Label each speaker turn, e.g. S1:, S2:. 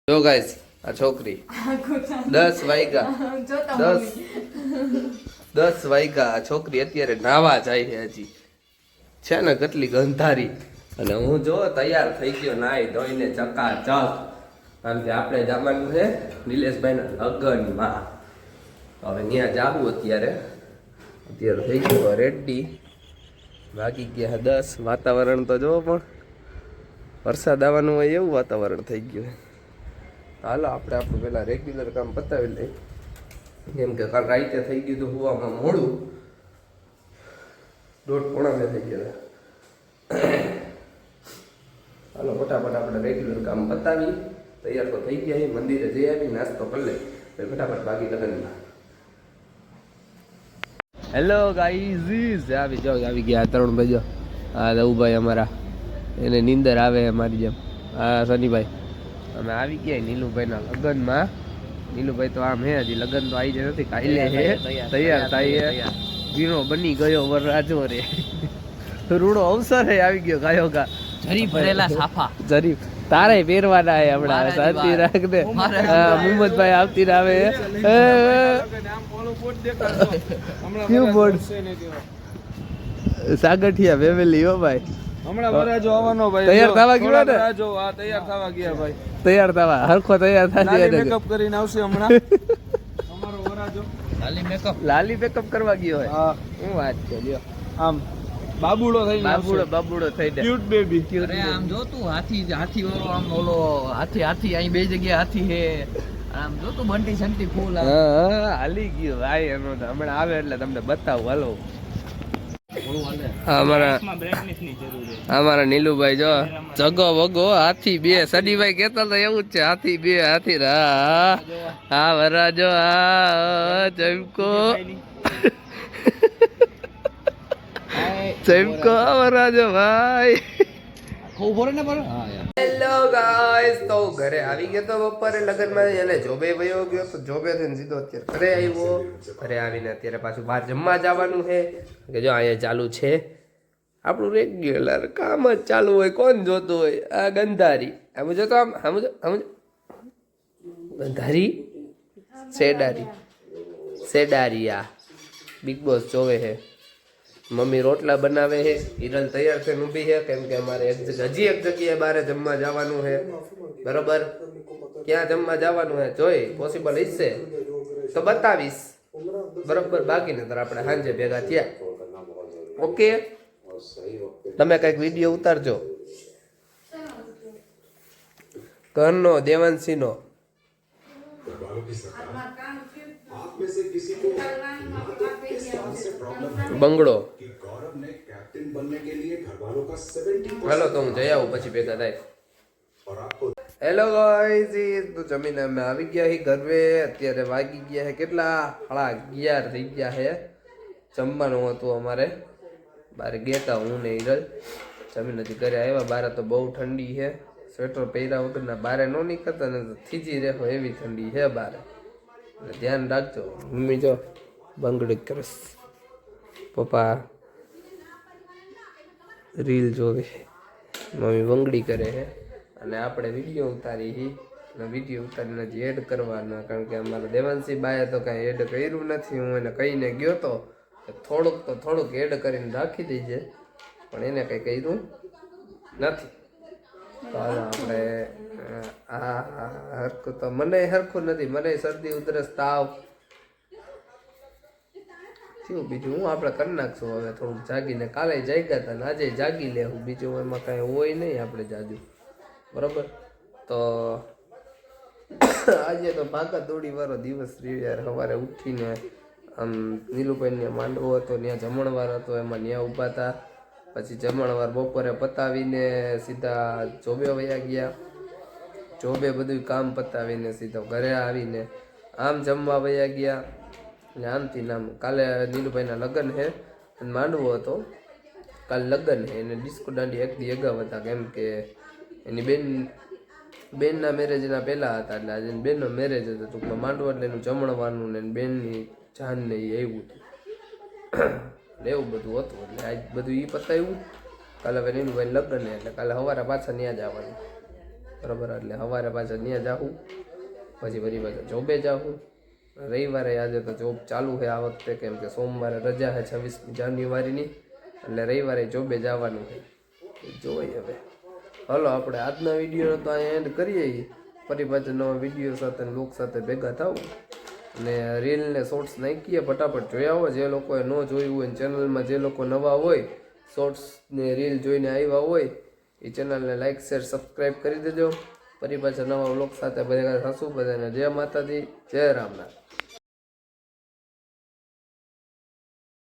S1: જો ગાઈસ આ છોકરી 10 વાગ્યા 10 વાગ્યા આ છોકરી અત્યારે નાવા જાય છે હજી છે ને કેટલી ગંધારી અને હું જો તૈયાર થઈ ગયો નાઈ ધોઈને ચકાચક કારણ કે આપણે જવાનું છે નિલેશભાઈના લગ્નમાં હવે ત્યાં જાવું અત્યારે થઈ ગયો રેડી વાગી ગયા 10 વાતાવરણ તો જો પણ વરસાદ આવવાનું હોય એવું વાતાવરણ થઈ ગયું હાલો આપણે આપણું પેલા રેગ્યુલર કામ પતાવી લઈએ કેમ કે કાલ રાતે થઈ ગયું તો હોવામાં મોડું 1:30 થઈ ગયા હાલો ફટાફટ આપણે રેગ્યુલર કામ પતાવી તૈયાર તો થઈ ગયા મંદિરે જઈ આવી નાસ્તો કરી લઈ ફટાફટ બાકી લગ્નમાં હેલો ગાઈઝ આવી ગયા 3 વાગે હા રવુભાઈ અમારા એને નીંદર આવે મારી જેમ હા સનીભાઈ અમે આવી ગયા નીલુભાઈના લગ્નમાં નીલુભાઈ તો આમ હે હજી લગ્ન તો આવી જાય નથી કાલે હે તૈયાર થાય વીણો બની ગયો વરરાજો રે રૂડો અવસર હે આવી ગયો ગાયો ગા
S2: જરી ભરેલા સાફા
S1: જરી તારે પહેરવાના હે હમણાં શાંતિ રાખ દે મુહમ્મદભાઈ આવતી આવે ક્યું બોર્ડ સાગઠિયા ફેમિલી હો ભાઈ
S3: હમણાં વરાજો આવવાનો ભાઈ
S1: તૈયાર થવા ગયા ને
S3: વરાજો આ તૈયાર થવા ગયા ભાઈ
S1: તૈયાર થવા હરખો તૈયાર થાય
S3: મેકઅપ કરીને આવશે હમણાં અમારો વરાજો
S1: લાલી મેકઅપ કરવા ગયો હોય
S3: હા
S1: હું વાત છે લ્યો
S3: આમ બાબુડો થઈને
S1: બાબુડો થઈ જાય
S3: ક્યુટ બેબી
S2: અરે આમ જો તું હાથી વાળો આમ ઓલો હાથી અહીં બે જગ્યાએ હાથી હે આમ જો તું બંટી સંટી ફૂલ
S1: હાલી ગયો ભાઈ એનો હમણાં આવે એટલે તમને બતાવું હાલો અમારા નીલુભાઈ જો જગો વગો હાથી બે સડીભાઈ કેતા હતા એવું જ છે હાથી બે હાથી હા વરાજો હા ચમકો ચમકો વરાજો ભાઈ હેલો ગાઈસ તો ઘરે આવી ગયો તો બપોરે લગનમાં એને જોબે વયો ગયો તો જોબે થઈને સીધો અત્યારે ઘરે આવ્યો ઘરે આવીને અત્યારે પાછું બહાર જમવા જવાનું છે કે જો અહીંયા ચાલુ છે આપણું રેગ્યુલર કામ જ ચાલુ હોય કોણ જોતું હોય આ ગંધારી આમ જોતો આમ ગંધારી સેડારી બિગ બોસ જોવે છે મમ્મી રોટલા બનાવે છે હિરલ તૈયાર થઈને ઊભી છે કેમ કે અમારે હજી એક જગ્યાએ બહાર જમવા જવાનું છે બરોબર ક્યાં જમવા જવાનું છે જોઈ પોસિબલ હશે તો બતાવીશ બરોબર બાકી નતર આપણે સાંજે ભેગા થયા ઓકે તમે કઈક વિડીયો ઉતારજો ઘરનો દેવાંશીનો બંગડો હાલો તો હું જઈ આવું પછી ભેગા થાય હેલો ગાઈઝ તો જમીને અમે આવી ગયા છીએ ઘરે અત્યારે વાગી ગયા છે કેટલા 11:30 થઈ ગયા છે જમવાનું હતું અમારે બારે ગયા હું ને હિરલ જમીન હજી ઘરે આવ્યા બારે તો બહુ ઠંડી છે સ્વેટર પહેર્યા વગરના બારે ન નીકળતા ને થીજી રહેવો એવી ઠંડી છે બારે ધ્યાન રાખજો મમ્મી જો બંગડી કરસ પપ્પા રીલ જોવે મમ્મી બંગડી કરે છે અને આપણે વિડીયો ઉતારી અને વિડીયો ઉતારીને હજી એડ કરવાના કારણ કે અમારા દેવાંશી બાએ તો કાંઈ એડ કર્યું નથી હું એને કહીને ગયો તો થોડુંક એડ કરીને રાખી દેજે પણ એને કંઈ કર્યું નથી તો આપણે હરખું તો મને હરખું નથી મને શરદી ઉધરસ તાવ થયું બીજું હું આપણે કરી નાખશું હવે થોડુંક જાગીને કાલે જાગ્યા હતા ને આજે જાગી લેવું બીજું એમાં કાંઈ હોય નહીં આપણે જાજુ બરાબર તો આજે તો ભાગા દોડી વાળો દિવસ રહ્યો યાર સવારે ઉઠીને આમ નીલુભાઈને માંડવો હતો ત્યાં જમણવાર હતો એમાં ત્યાં ઊભા હતા પછી જમણવાર બપોરે પતાવીને સીધા જોબે વયા ગયા જોબે બધું કામ પતાવીને સીધો ઘરે આવીને આમ જમવા વયા ગયા અને આમથી નામ કાલે નીલુભાઈના લગ્ન છે અને માંડવો હતો કાલે લગ્ન છે એને ડિસ્કો દાંડી એક દી અગાઉ હતા કેમ કે એની બેનના મેરેજના પહેલાં હતા એટલે આજે બેનનો મેરેજ હતો ટૂંકમાં માંડવો એટલે એનું જમણવાનું ને બેનની જાન ને એ આવ્યું હતું એવું બધું હતું એટલે આજ બધું એ પતાવ્યું કાલે હવે નીલુભાઈ લગ્ન એટલે કાલે સવારે પાછા ત્યાં જવાનું બરાબર. એટલે સવારે પાછા ત્યાં જાઉં, પછી ફરી પાછા જોબે જાઉં. રવિવારે આજે તો જોબ ચાલુ છે આ વખતે, કેમ કે સોમવારે રજા છે 26મી જાન્યુઆરીની, એટલે રવિવારે જોબે જવાનું છે. જોઈએ હવે. હલો આપણે આજના વિડીયોનો તો અહીંયા એન્ડ કરીએ. ફરી પાછા નવા વિડીયો સાથે લોક સાથે ભેગા થાવ અને રીલ ને શોર્ટ્સ નાખીએ, ફટાફટ જોઈ આવો. જે લોકોએ ન જોયું હોય ચેનલમાં, જે લોકો નવા હોય શોર્ટ્સ ને રીલ જોઈને આવ્યા હોય એ ચેનલને લાઈક શેર સબસ્ક્રાઈબ કરી દેજો. ફરી પાછા નવા વ્લોગ સાથે ભેગા થશું. બધાને જય માતાજી, જય રામનાથ.